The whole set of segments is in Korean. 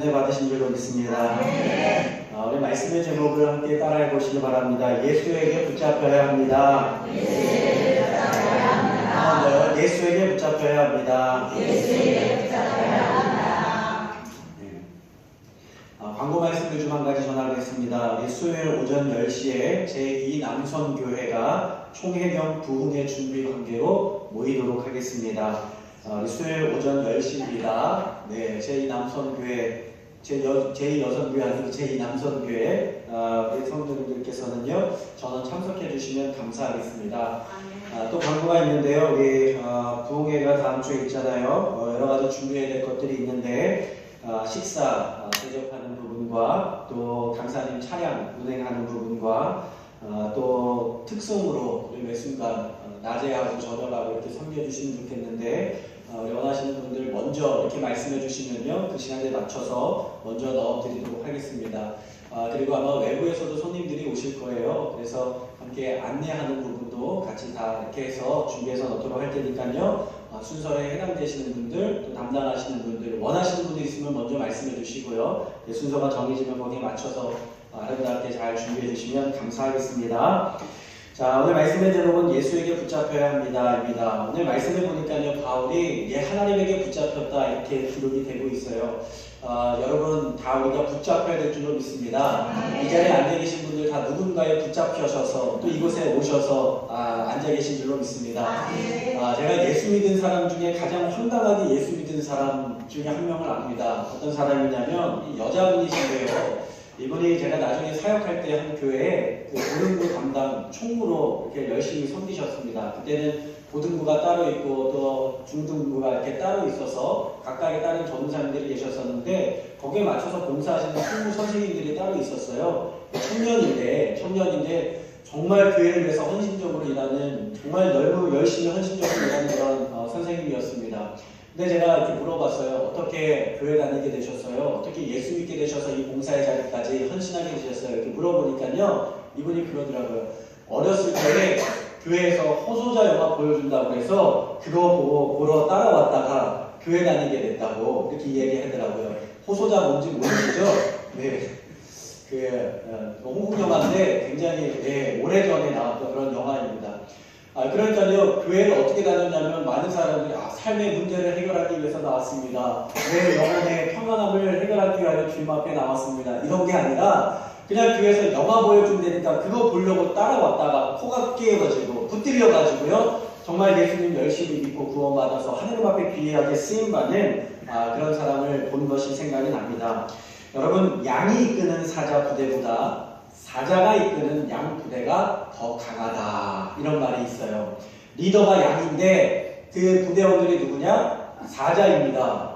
은혜 받으신 줄로 믿습니다. 우리 말씀의 제목을 함께 따라해 보시기 바랍니다. 예수에게 붙잡혀야 합니다. 예수에게 붙잡혀야 합니다. 광고 말씀을 좀 한 가지 전하겠습니다. 수요일 오전 10시에 제2남선교회가 총회경 부흥의 준비 관계로 모이도록 하겠습니다. 수요일 오전 10시입니다. 네, 제2남선교회, 제2여선교회 아니고 제2남선교회 우리 성도님들께서는요, 전원 참석해 주시면 감사하겠습니다. 또 광고가 있는데요. 우리 부흥회가 다음 주에 있잖아요. 여러 가지 준비해야 될 것들이 있는데 식사 대접하는 부분과 또 강사님 차량 운행하는 부분과 또 특송으로 우리 매 순간 낮에 하고 저녁하고 이렇게 섬겨주시면 좋겠는데 원하시는 분들 먼저 이렇게 말씀해 주시면요, 그 시간에 맞춰서 먼저 넣어드리도록 하겠습니다. 그리고 아마 외부에서도 손님들이 오실 거예요. 그래서 함께 안내하는 부분도 같이 다 이렇게 해서 준비해서 넣도록 할 테니까요. 순서에 해당되시는 분들, 또 담당하시는 분들, 원하시는 분들 있으면 먼저 말씀해 주시고요. 순서가 정해지면 거기에 맞춰서 아름답게 잘 준비해 주시면 감사하겠습니다. 자, 오늘 말씀의 제목은 예수에게 붙잡혀야 합니다. 오늘 말씀을 보니까요, 바울이 하나님에게 붙잡혔다 이렇게 기록이 되고 있어요. 여러분 다 우리가 붙잡혀야 될 줄로 믿습니다. 이 자리에 앉아 계신 분들 다 누군가에 붙잡혀셔서 또 이곳에 오셔서 앉아 계신 줄로 믿습니다. 제가 예수 믿은 사람 중에 가장 황당하게 예수 믿은 사람 중에 한 명을 압니다. 어떤 사람이냐면 여자분이신데요. 이분이 제가 나중에 사역할 때 한 교회에 고등부 담당 총무로 이렇게 열심히 섬기셨습니다. 그때는 고등부가 따로 있고 또 중등부가 이렇게 따로 있어서 각각의 다른 전무사님들이 계셨었는데 거기에 맞춰서 봉사하시는 총무 선생님들이 따로 있었어요. 청년인데 정말 교회를 위해서 헌신적으로 일하는, 정말 너무 열심히 헌신적으로 일하는 그런 선생님이었습니다. 근데 제가 이렇게 물어봤어요. 어떻게 교회 다니게 되셨어요? 어떻게 예수 믿게 되셔서 이 봉사의 자리까지 헌신하게 되셨어요? 이렇게 물어보니까요, 이분이 그러더라고요. 어렸을 때 교회에서 호소자 영화 보여준다고 해서 그거 보고 보러 따라왔다가 교회 다니게 됐다고 이렇게 얘기하더라고요. 호소자 뭔지 모르시죠? 네. 홍콩 영화인데 굉장히 오래전에 나왔던 그런 영화입니다. 그러니까요, 교회를 어떻게 다녔냐면 많은 사람들이 삶의 문제를 해결하기 위해서 나왔습니다. 내 영혼의 평안함을 해결하기 위하여 주님 앞에 나왔습니다. 이런 게 아니라 그냥 교회에서 영화 보여준다니까 그거 보려고 따라왔다가 코가 깨어가지고 붙들려가지고요, 정말 예수님 열심히 믿고 구원받아서 하나님 앞에 귀하게 쓰임받는 그런 사람을 본 것이 생각이 납니다. 여러분, 양이 이끄는 사자 부대보다 사자가 이끄는 양 부대가 더 강하다, 이런 말이 있어요. 리더가 양인데 그 부대원들이 누구냐? 사자입니다.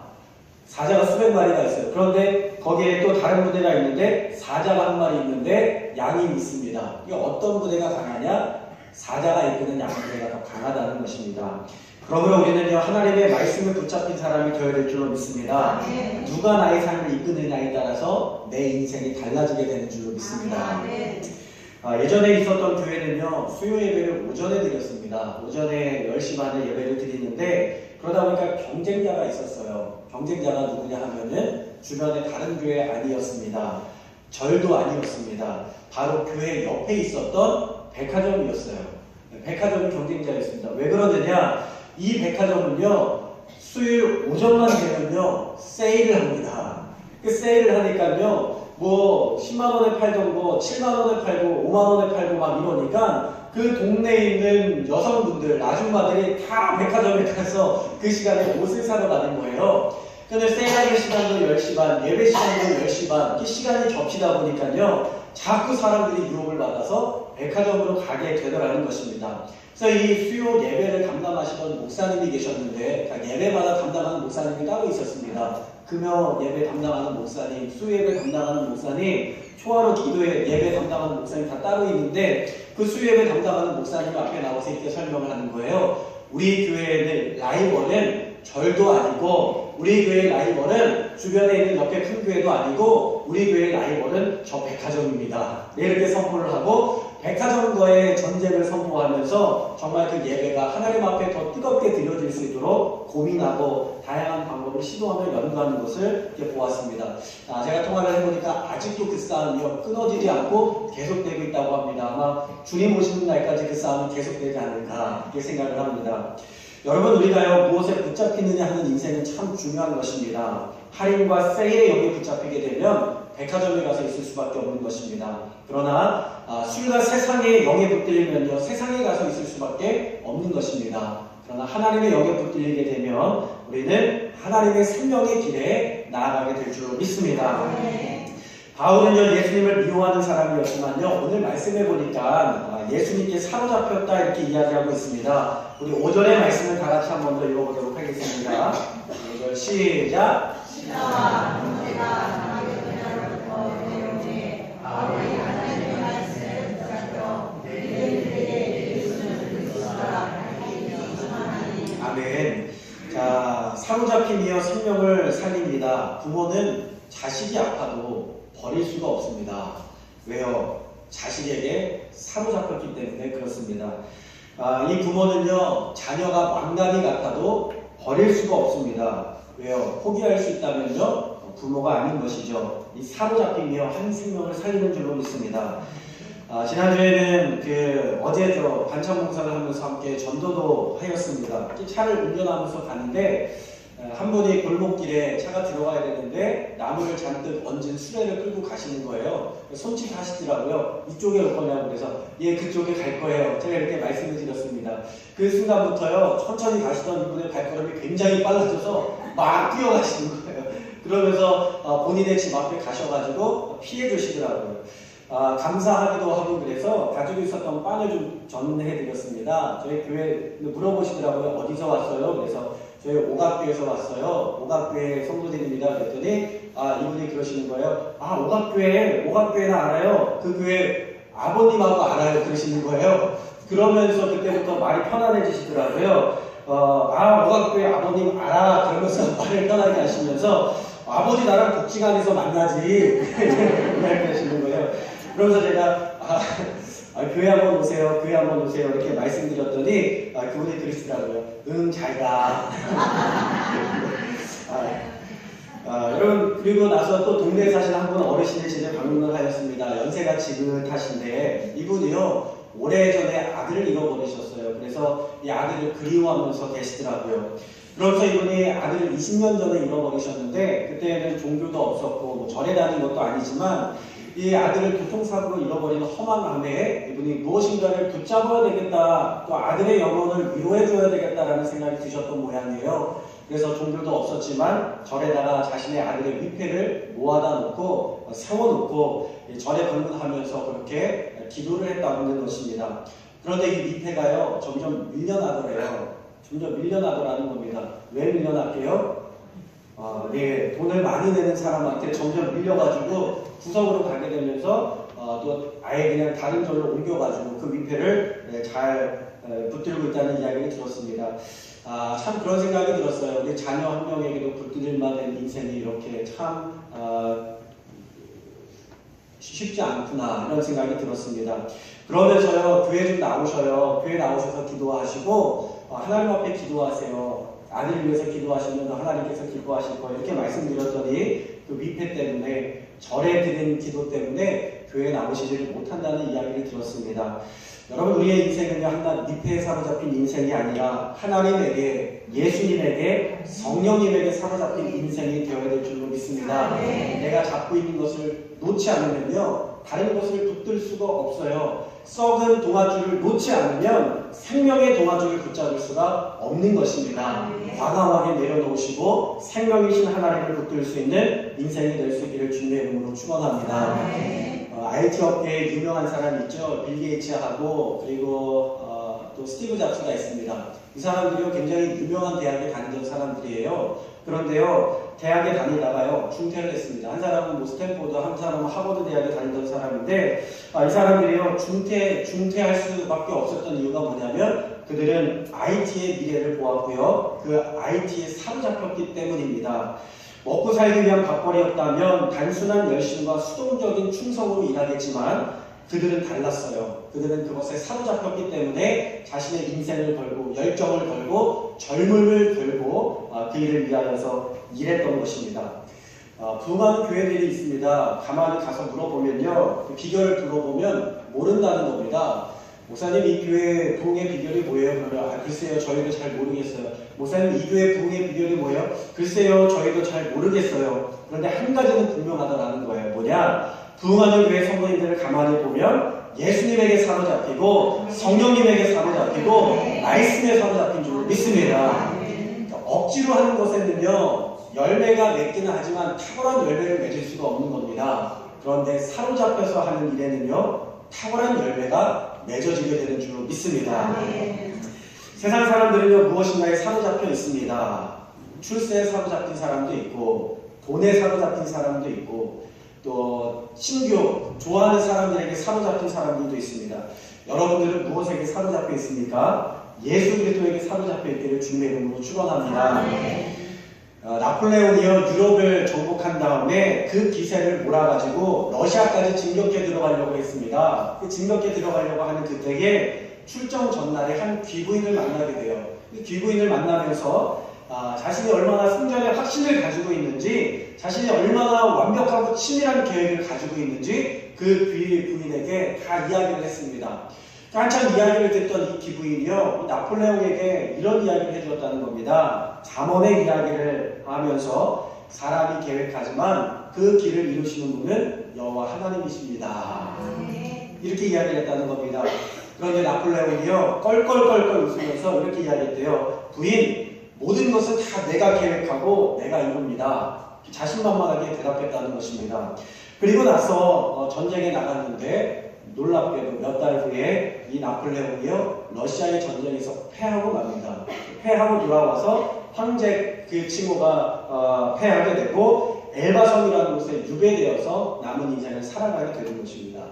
사자가 수백 마리가 있어요. 그런데 거기에 또 다른 부대가 있는데 사자가 한 마리 있는데 양이 있습니다. 이게 어떤 부대가 강하냐? 사자가 이끄는 양 부대가 더 강하다는 것입니다. 그러므로 우리는요, 하나님의 말씀을 붙잡힌 사람이 되어야 될 줄로 믿습니다. 누가 나의 삶을 이끄느냐에 따라서 내 인생이 달라지게 되는 줄로 믿습니다. 예전에 있었던 교회는요, 수요 예배를 오전에 드렸습니다. 오전에 10시 반에 예배를 드리는데 그러다 보니까 경쟁자가 있었어요. 경쟁자가 누구냐 하면은 주변의 다른 교회 아니었습니다. 절도 아니었습니다. 바로 교회 옆에 있었던 백화점이었어요. 백화점이 경쟁자였습니다. 왜 그러느냐? 이 백화점은요, 수요일 오전만 되면요, 세일을 합니다. 그 세일을 하니까요, 뭐 10만원에 팔던 거 7만원에 팔고 5만원에 팔고 막 이러니까 그 동네에 있는 여성분들, 아줌마들이 다 백화점에 가서 그 시간에 옷을 사러 가는 거예요. 근데 세일하는 시간도 10시 반, 예배 시간도 10시 반, 이렇게 시간이 겹치다 보니까요, 자꾸 사람들이 유혹을 받아서 백화점으로 가게 되더라는 것입니다. 그래서 이 수요 예배를 담당하시던 목사님이 계셨는데, 예배마다 담당하는 목사님이 따로 있었습니다. 금요 예배 담당하는 목사님, 수요 예배 담당하는 목사님, 초하루 기도회 예배 담당하는 목사님 다 따로 있는데, 그 수요 예배 담당하는 목사님 앞에 나와서 이렇게 설명을 하는 거예요. 우리 교회의 라이벌은 절도 아니고, 우리 교회의 라이벌은 주변에 있는 옆에 큰 교회도 아니고, 우리 교회의 라이벌은 저 백화점입니다. 네, 이렇게 선포를 하고 백화점과의 전쟁을 선포하면서 정말 그 예배가 하나님 앞에 더 뜨겁게 드려질 수 있도록 고민하고 다양한 방법을 시도하며 연구하는 것을 이렇게 보았습니다. 제가 통화를 해보니까 아직도 그 싸움이요 끊어지지 않고 계속되고 있다고 합니다. 아마 주님 오시는 날까지 그 싸움은 계속되지 않을까 이렇게 생각을 합니다. 여러분, 우리가요 무엇에 붙잡히느냐 하는 인생은 참 중요한 것입니다. 할인과 세일에 여기에 붙잡히게 되면 백화점에 가서 있을 수밖에 없는 것입니다. 그러나 술과 세상의 영에 붙들리면요 세상에 가서 있을 수밖에 없는 것입니다. 그러나 하나님의 영에 붙들리게 되면 우리는 하나님의 생명의 길에 나아가게 될 줄 믿습니다. 바울은요 예수님을 미워하는 사람이었지만요 오늘 말씀해 보니까 예수님께 사로잡혔다 이렇게 이야기하고 있습니다. 우리 5절의 말씀을 다 같이 한 번 더 읽어보도록 하겠습니다. 5절 시작. 아멘. 자, 사로잡힘이여 생명을 살립니다. 부모는 자식이 아파도 버릴 수가 없습니다. 왜요? 자식에게 사로잡혔기 때문에 그렇습니다. 이 부모는요 자녀가 망나니 같아도 버릴 수가 없습니다. 왜요? 포기할 수 있다면요 부모가 아닌 것이죠. 이 사로잡힘이요 한 생명을 살리는 줄로 믿습니다. 지난주에는 어제 반찬 봉사를 하면서 함께 전도도 하였습니다. 차를 운전하면서 가는데 한 분이 골목길에 차가 들어가야 되는데 나무를 잔뜩 얹은 수레를 끌고 가시는 거예요. 손짓하시더라고요. 이쪽에 올 거냐고. 그래서 예 그쪽에 갈 거예요. 제가 이렇게 말씀을 드렸습니다. 그 순간부터요 천천히 가시던 이분의 발걸음이 굉장히 빨라져서 막 뛰어가시는 거예요. 그러면서 본인의 집 앞에 가셔가지고 피해 주시더라고요. 감사하기도 하고 그래서 가지고 있었던 빵을 좀 전해드렸습니다. 저희 교회 물어보시더라고요. 어디서 왔어요? 그래서 저희 오각교에서 왔어요. 오각교회 성도들입니다. 그랬더니 이분이 그러시는 거예요. 오각교회는 알아요. 그 교회 아버님하고 알아요. 그러시는 거예요. 그러면서 그때부터 말이 편안해지시더라고요. 오각교회 아버님 알아. 그러면서 말을 편하게 하시면서 아버지 나랑 복지관에서 만나지. 이렇게 하시는 거예요. 그러면서 제가 교회 한번 오세요. 교회 한번 오세요. 이렇게 말씀드렸더니 그분이 그러시더라고요. 응, 잘 가. 여러분 그리고 나서 또 동네에 사시는 한 분 어르신의 집에 방문을 하였습니다. 연세가 지긋하신데 이분이요 오래전에 아들을 잃어버리셨어요. 그래서 이 아들을 그리워하면서 계시더라고요. 그러면서 이분이 아들을 20년 전에 잃어버리셨는데 그때는 종교도 없었고 절에 다닌 것도 아니지만 이 아들을 교통사고로 잃어버린 허망함에 이분이 무엇인가를 붙잡아야 되겠다, 또 아들의 영혼을 위로해줘야 되겠다라는 생각이 드셨던 모양이에요. 그래서 종교도 없었지만 절에다가 자신의 아들의 위패를 모아다 놓고 세워놓고 절에 방문하면서 그렇게 기도를 했다는 것입니다. 그런데 이 위패가요 점점 밀려나더래요. 점점 밀려나더라는 겁니다. 왜 밀려날게요? 돈을 많이 내는 사람한테 점점 밀려가지고 구석으로 가게 되면서 또 아예 그냥 다른 절로 옮겨가지고 그 위패를 잘 붙들고 있다는 이야기를 들었습니다. 참 그런 생각이 들었어요. 우리 자녀 한 명에게도 붙들릴만 된 인생이 이렇게 참 쉽지 않구나 이런 생각이 들었습니다. 그러면서요 교회 좀 나오셔요. 교회 나오셔서 기도하시고 하나님 앞에 기도하세요. 아들을 위해서 기도하시면 하나님께서 기뻐하실 거예요. 이렇게 말씀드렸더니 그 위패 때문에 절에 드린 기도 때문에 교회에 나오시지를 못한다는 이야기를 들었습니다. 여러분 우리의 인생은요 한낱 위패에 사로잡힌 인생이 아니라 하나님에게, 예수님에게, 성령님에게 사로잡힌 인생이 되어야 될 줄로 믿습니다. 내가 잡고 있는 것을 놓지 않으면요 다른 것을 붙들 수가 없어요. 썩은 동아줄을 놓지 않으면 생명의 동아줄을 붙잡을 수가 없는 것입니다. 과감하게 내려놓으시고 생명이신 하나님을 붙들 수 있는 인생이 될 수 있기를 주님의 이름으로 축원합니다. IT 업계에 유명한 사람이 있죠. 빌 게이츠하고 그리고 또 스티브 잡스가 있습니다. 이 사람들이 굉장히 유명한 대학에 다니던 사람들이에요. 그런데요 대학에 다니다가요 중퇴를 했습니다. 한 사람은 스탠포드, 한 사람은 하버드 대학에 다니던 사람인데 이 사람들이요 중퇴할 수밖에 없었던 이유가 뭐냐면 그들은 IT의 미래를 보았고요 그 IT에 사로잡혔기 때문입니다. 먹고 살기 위한 밥벌이였다면 단순한 열심과 수동적인 충성으로 일하겠지만 그들은 달랐어요. 그들은 그것에 사로잡혔기 때문에 자신의 인생을 걸고 열정을 걸고 젊음을 걸고 그 일을 위하여서 일했던 것입니다. 부흥하는 교회들이 있습니다. 가만히 가서 물어보면요, 그 비결을 들어보면 모른다는 겁니다. 목사님, 이 교회 부흥의 비결이 뭐예요? 그러면 글쎄요, 저희도 잘 모르겠어요. 목사님, 이 교회 부흥의 비결이 뭐예요? 글쎄요, 저희도 잘 모르겠어요. 그런데 한 가지는 분명하다라는 거예요. 뭐냐? 부흥하는 교회 성도님들을 가만히 보면 예수님에게 사로잡히고 성령님에게 사로잡히고 말씀에 사로잡힌 줄 믿습니다. 억지로 하는 것에는요, 열매가 맺기는 하지만 탁월한 열매를 맺을 수가 없는 겁니다. 그런데 사로잡혀서 하는 일에는요, 탁월한 열매가 맺어지게 되는 줄 믿습니다. 세상 사람들은요, 무엇인가에 사로잡혀 있습니다. 출세에 사로잡힌 사람도 있고, 돈에 사로잡힌 사람도 있고, 또 신교, 좋아하는 사람들에게 사로잡힌 사람들도 있습니다. 여러분들은 무엇에게 사로잡혀 있습니까? 예수 그리스도에게 사로잡혀 있기를 주님의 이름으로 축원합니다. 나폴레옹이요, 유럽을 정복한 다음에 그 기세를 몰아가지고 러시아까지 진격해 들어가려고 했습니다. 그 진격해 들어가려고 하는 그때에 출정 전날에 한 귀부인을 만나게 돼요. 이 귀부인을 만나면서 자신이 얼마나 승전의 확신을 가지고 있는지, 자신이 얼마나 완벽하고 치밀한 계획을 가지고 있는지 그 귀부인에게 다 이야기를 했습니다. 한참 이야기를 듣던 이 귀부인이요, 나폴레옹에게 이런 이야기를 해주었다는 겁니다. 잠언의 이야기를 하면서 사람이 계획하지만 그 길을 이루시는 분은 여호와 하나님이십니다. 이렇게 이야기를 했다는 겁니다. 그런데 나폴레옹이요, 껄껄껄껄 웃으면서 이렇게 이야기했대요. 부인, 모든 것은 다 내가 계획하고 내가 이룹니다. 자신만만하게 대답했다는 것입니다. 그리고 나서 전쟁에 나갔는데 놀랍게도 몇 달 후에 이 나폴레옹이요, 러시아의 전쟁에서 패하고 맙니다. 패하고 돌아와서 황제 그 칭호가 패하게 되고 엘바성이라는 곳에 유배되어서 남은 인생을 살아가게 되는 것입니다.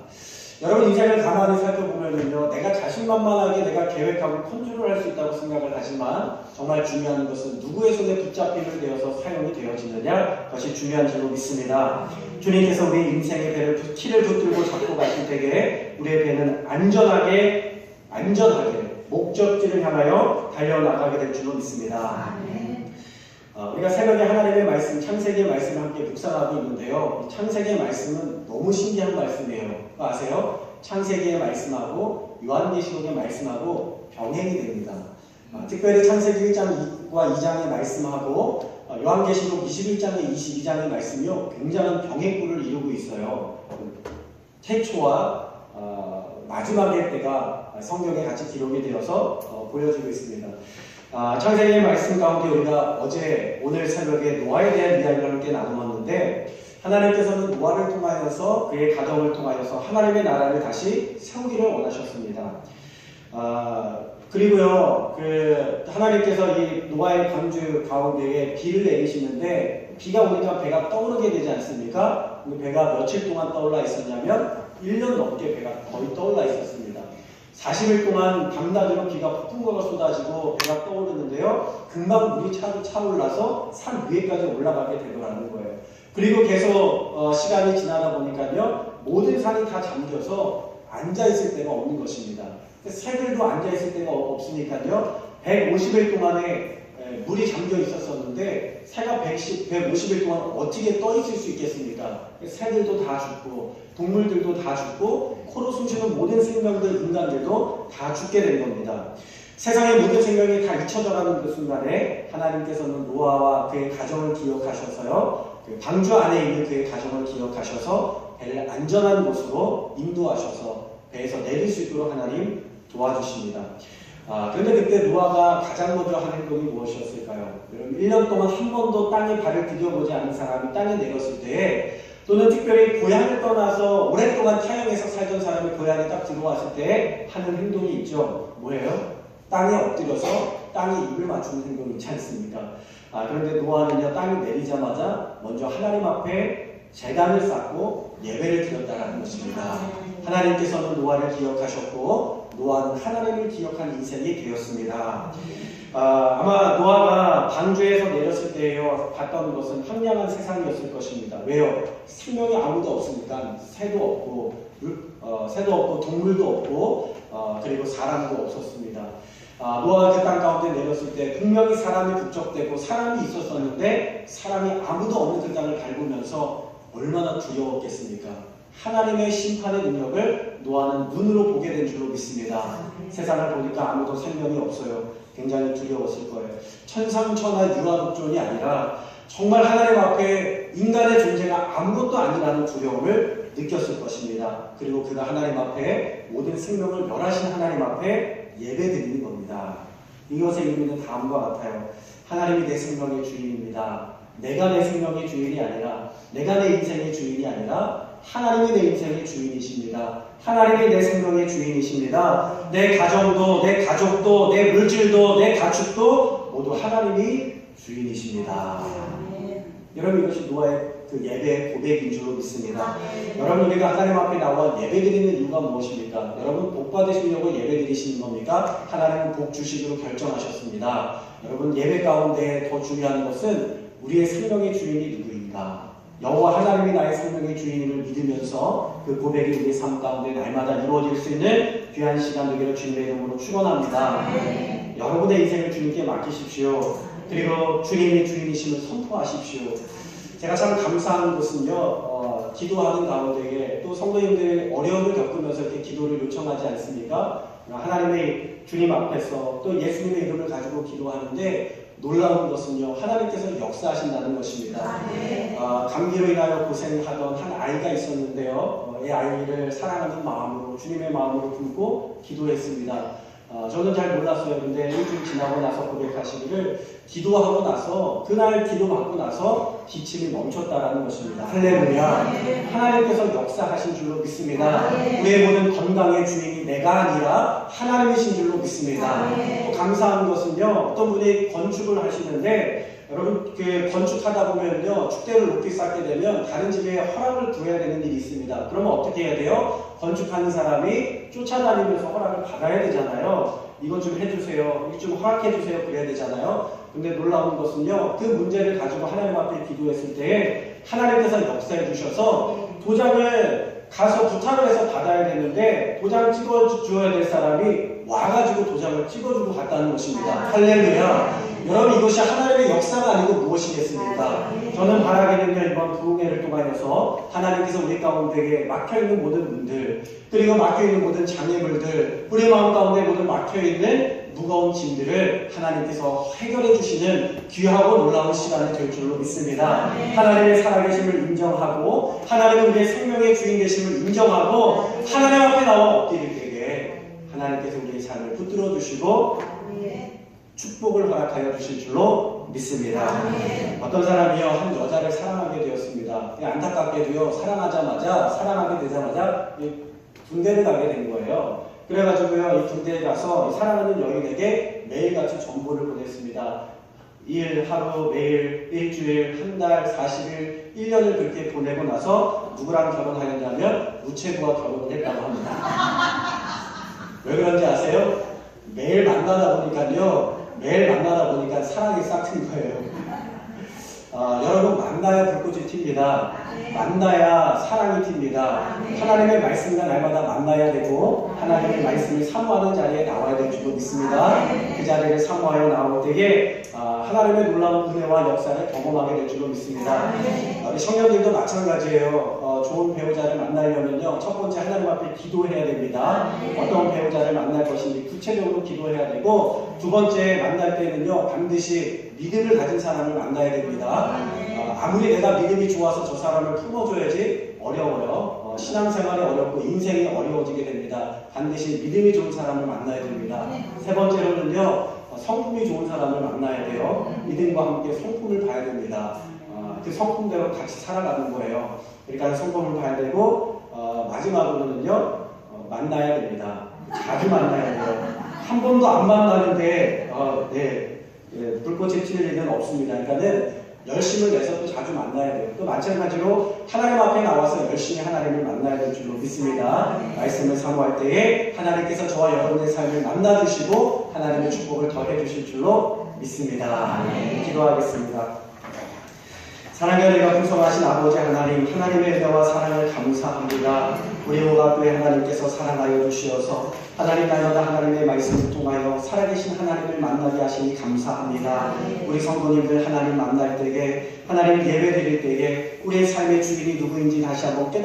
여러분, 인생을 가만히 살펴보면요, 내가 자신만만하게 내가 계획하고 컨트롤할 수 있다고 생각을 하지만 정말 중요한 것은 누구의 손에 붙잡힘을 되어서 사용이 되어지느냐, 그것이 중요한 줄로 믿습니다. 주님께서 우리 인생의 배를 키를 붙들고 잡고 가실 때에 우리의 배는 안전하게 목적지를 향하여 달려나가게 될 줄로 믿습니다. 우리가 새벽에 하나님의 말씀, 창세기의 말씀을 함께 묵상하고 있는데요, 창세기의 말씀은 너무 신기한 말씀이에요. 아세요? 창세기의 말씀하고 요한계시록의 말씀하고 병행이 됩니다. 특별히 창세기 1장과 2장의 말씀하고 요한계시록 21장의 22장의 말씀이요, 굉장한 병행구를 이루고 있어요. 태초와 마지막의 때가 성경에 같이 기록이 되어서 보여지고 있습니다. 창세기의 말씀 가운데 우리가 오늘 새벽에 노아에 대한 이야기를 함께 나누었는데, 하나님께서는 노아를 통하여서 그의 가정을 통하여서 하나님의 나라를 다시 세우기를 원하셨습니다. 그리고요, 하나님께서 이 노아의 방주 가운데에 비를 내리시는데, 비가 오니까 배가 떠오르게 되지 않습니까? 배가 며칠 동안 떠올라 있었냐면 1년 넘게 배가 거의 떠올라 있었습니다. 40일 동안 밤낮으로 비가 폭풍우가 쏟아지고 배가 떠오르는데요, 금방 물이 차올라서 산 위에까지 올라가게 되더라는 거예요. 그리고 계속 시간이 지나다 보니까요, 모든 산이 다 잠겨서 앉아있을 데가 없는 것입니다. 새들도 앉아있을 데가 없으니까요, 150일 동안에 물이 잠겨 있었었는데 새가 150일 동안 어떻게 떠 있을 수 있겠습니까? 새들도 다 죽고 동물들도 다 죽고 코로 숨쉬는 모든 생명들, 인간들도 다 죽게 된 겁니다. 세상의 모든 생명이 다 잊혀져가는 그 순간에 하나님께서는 노아와 그의 가정을 기억하셔서요, 그 방주 안에 있는 그의 가정을 기억하셔서 배를 안전한 곳으로 인도하셔서 배에서 내릴 수 있도록 하나님 도와주십니다. 그런데 그때 노아가 가장 먼저 한 행동이 무엇이었을까요? 여러분, 1년 동안 한 번도 땅에 발을 디뎌보지 않은 사람이 땅에 내렸을 때에, 또는 특별히 고향을 떠나서 오랫동안 타향에서 살던 사람이 고향에 딱 들어왔을 때 하는 행동이 있죠. 뭐예요? 땅에 엎드려서 땅에 입을 맞추는 행동이 있지 않습니까? 그런데 노아는요, 땅에 내리자마자 먼저 하나님 앞에 제단을 쌓고 예배를 드렸다는 것입니다. 하나님께서는 노아를 기억하셨고 노아는 하나님을 기억한 인생이 되었습니다. 아마 노아가 방주에서 내렸을 때에요, 봤던 것은 황량한 세상이었을 것입니다. 왜요? 생명이 아무도 없으니까 새도 없고 새도 없고 동물도 없고 그리고 사람도 없었습니다. 노아가 그 땅 가운데 내렸을 때 분명히 사람이 북적대고 사람이 있었었는데 사람이 아무도 없는 그 땅을 밟으면서 얼마나 두려웠겠습니까? 하나님의 심판의 능력을 노아는 눈으로 보게 된 줄로 믿습니다. 세상을 보니까 아무도 생명이 없어요. 굉장히 두려웠을 거예요. 천상천하 유아독존이 아니라 정말 하나님 앞에 인간의 존재가 아무것도 아니라는 두려움을 느꼈을 것입니다. 그리고 그가 하나님 앞에 모든 생명을 멸하신 하나님 앞에 예배드리는 겁니다. 이것의 의미는 다음과 같아요. 하나님이 내 생명의 주인입니다. 내가 내 생명의 주인이 아니라, 내가 내 인생의 주인이 아니라 하나님이 내 인생의 주인이십니다. 하나님이 내 생명의 주인이십니다. 내 가정도, 내 가족도, 내 물질도, 내 가축도 모두 하나님이 주인이십니다. 여러분, 이것이 노아의 그 예배의 고백인 줄 믿습니다. 여러분, 우리가 하나님 앞에 나와 예배드리는 이유가 무엇입니까? 여러분, 복 받으시려고 예배드리시는 겁니까? 하나님은 복 주시기로 결정하셨습니다. 여러분, 예배 가운데 더 중요한 것은 우리의 생명의 주인이 누구인가? 여호와 하나님이 나의 생명의 주인임을 믿으면서 그 고백이 우리의 삶 가운데 날마다 이루어질 수 있는 귀한 시간 되기를 주님의 이름으로 축원합니다. 여러분의 인생을 주님께 맡기십시오. 그리고 주님이 주인이심을 선포하십시오. 제가 참 감사한 것은요, 기도하는 가운데에 또 성도님들의 어려움을 겪으면서 이렇게 기도를 요청하지 않습니까? 하나님의 주님 앞에서 또 예수님의 이름을 가지고 기도하는데 놀라운 것은요, 하나님께서 역사하신다는 것입니다. 감기로 인하여 고생하던 한 아이가 있었는데요, 이 아이를 사랑하는 마음으로, 주님의 마음으로 품고 기도했습니다. 저는 잘 몰랐어요. 근데 일주일 지나고 나서 고백하시기를, 기도하고 나서, 그날 기도받고 나서 기침이 멈췄다라는 것입니다. 할렐루야. 하나님께서 역사하신 줄로 믿습니다. 우리의 모든 건강의 주인이 내가 아니라 하나님이신 줄로 믿습니다. 또 감사한 것은요, 어떤 분이 건축을 하시는데, 여러분, 그 건축하다 보면요, 축대를 높이 쌓게 되면 다른 집에 허락을 구해야 되는 일이 있습니다. 그러면 어떻게 해야 돼요? 건축하는 사람이 쫓아다니면서 허락을 받아야 되잖아요. 이것 좀 해주세요, 이것 좀 허락해주세요, 그래야 되잖아요. 근데 놀라운 것은요, 그 문제를 가지고 하나님 앞에 기도했을 때 하나님께서 역사해 주셔서 도장을 가서 부탁을 해서 받아야 되는데 도장 찍어줘야 될 사람이 와가지고 도장을 찍어주고 갔다는 것입니다. 할렐루야. 여러분, 이것이 하나님의 역사가 아니고 무엇이겠습니까? 저는 바라기는요, 이번 부흥회를 통하여서 하나님께서 우리 가운데에 막혀있는 모든 문들, 그리고 막혀있는 모든 장애물들, 우리 마음 가운데 모든 막혀있는 무거운 짐들을 하나님께서 해결해 주시는 귀하고 놀라운 시간이 될 줄로 믿습니다. 하나님의 살아계심을 인정하고, 하나님은 우리의 생명의 주인 되심을 인정하고, 하나님 앞에 나와 엎드릴 때에 하나님께서 우리의 삶을 붙들어 주시고 축복을 허락하여 주실 줄로 믿습니다. 어떤 사람이요, 한 여자를 사랑하게 되었습니다. 안타깝게도요, 사랑하게 되자마자 군대를 가게 된 거예요. 그래가지고요, 이 군대에 가서 사랑하는 여인에게 매일같이 정보를 보냈습니다. 하루, 매일, 일주일, 한 달, 40일, 1년을 그렇게 보내고 나서 누구랑 결혼하였냐면 우체부와 결혼을 했다고 합니다. 왜 그런지 아세요? 매일 만나다 보니까 사랑이 싹튼 거예요. 여러분, 만나야 불꽃이 튑니다. 만나야 사랑이 튑니다. 하나님의 말씀과 날마다 만나야 되고, 하나님의 말씀을 사모하는 자리에 나와야 될 줄로 믿습니다. 그 자리를 사모하여 나올 때에 하나님의 놀라운 은혜와 역사를 경험하게 될 줄로 믿습니다. 우리 청년들도 마찬가지예요. 좋은 배우자를 만나려면요, 첫 번째 하나님 앞에 기도해야 됩니다. 어떤 배우자를 만날 것인지 구체적으로 기도해야 되고, 두 번째 만날 때는요, 반드시 믿음을 가진 사람을 만나야 됩니다. 아무리 내가 믿음이 좋아서 저 사람을 품어줘야지 어려워요. 신앙생활이 어렵고 인생이 어려워지게 됩니다. 반드시 믿음이 좋은 사람을 만나야 됩니다. 세 번째로는요, 성품이 좋은 사람을 만나야 돼요. 믿음과 함께 성품을 봐야 됩니다. 그 성품대로 같이 살아가는 거예요. 그러니까 성품을 봐야 되고, 마지막으로는요, 만나야 됩니다. 자주 만나야 돼요. 한 번도 안 만나는데 불꽃이 튈 일은 없습니다. 그러니까는 열심을 내서 또 자주 만나야 돼요. 또 마찬가지로 하나님 앞에 나와서 열심히 하나님을 만나야 될 줄로 믿습니다. 말씀을 사모할 때에 하나님께서 저와 여러분의 삶을 만나주시고 하나님의 축복을 더해 주실 줄로 믿습니다. 기도하겠습니다. 사랑의 은혜가 풍성하신 아버지 하나님, 하나님의 은혜와 사랑을 감사합니다. 우리 오가교회 하나님께서 사랑하여 주시어서 하나님 날마다 하나님의 말씀을 통하여 살아계신 하나님을 만나게 하시니 감사합니다. 우리 성도님들 하나님 만날 때에, 하나님 예배 드릴 때에 우리의 삶의 주인이 누구인지 다시 한번 깨닫